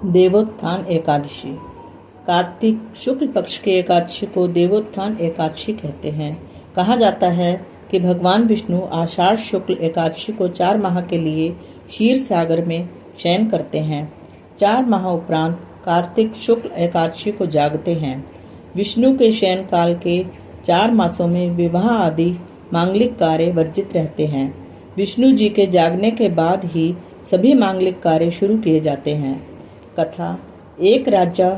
देवोत्थान एकादशी। कार्तिक शुक्ल पक्ष की एकादशी को देवोत्थान एकादशी कहते हैं। कहा जाता है कि भगवान विष्णु आषाढ़ शुक्ल एकादशी को 4 माह के लिए क्षीर सागर में शयन करते हैं। 4 माह उपरांत कार्तिक शुक्ल एकादशी को जागते हैं। विष्णु के शयन काल के 4 मासों में विवाह आदि मांगलिक कार्य वर्जित रहते हैं। विष्णु जी के जागने के बाद ही सभी मांगलिक कार्य शुरू किए जाते हैं। कथा। एक राजा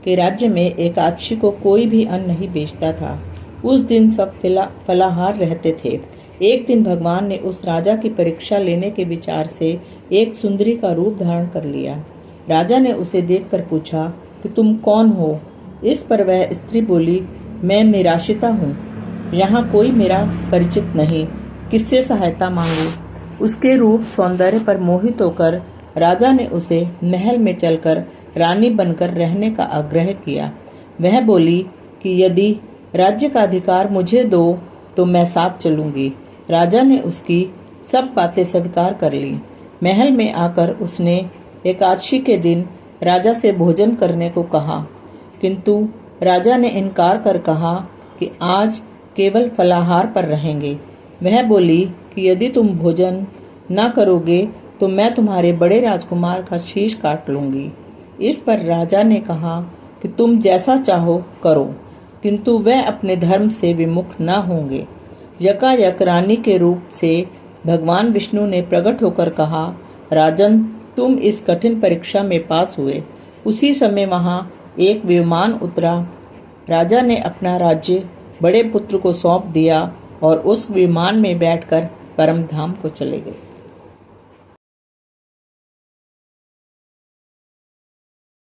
के राज्य में एकादशी को कोई भी अन्न नहीं बेचता था। उस दिन सब फलाहार रहते थे। एक दिन भगवान ने उस राजा की परीक्षा लेने के विचार से एक सुंदरी का रूप धारण कर लिया। राजा ने उसे देखकर पूछा कि तुम कौन हो? इस पर वह स्त्री बोली, मैं निराश्रिता हूँ, यहाँ कोई मेरा परिचित नहीं, किससे सहायता मांगू? उसके रूप सौंदर्य पर मोहित होकर राजा ने उसे महल में चलकर रानी बनकर रहने का आग्रह किया। वह बोली कि यदि राज्य का अधिकार मुझे दो तो मैं साथ चलूंगी। राजा ने उसकी सब बातें स्वीकार कर ली। महल में आकर उसने एकादशी के दिन राजा से भोजन करने को कहा, किंतु राजा ने इनकार कर कहा कि आज केवल फलाहार पर रहेंगे। वह बोली कि यदि तुम भोजन न करोगे तो मैं तुम्हारे बड़े राजकुमार का शीश काट लूंगी। इस पर राजा ने कहा कि तुम जैसा चाहो करो, किंतु वह अपने धर्म से विमुख न होंगे। यकायक रानी के रूप से भगवान विष्णु ने प्रकट होकर कहा, राजन, तुम इस कठिन परीक्षा में पास हुए। उसी समय वहां एक विमान उतरा। राजा ने अपना राज्य बड़े पुत्र को सौंप दिया और उस विमान में बैठकर परम धाम को चले गए।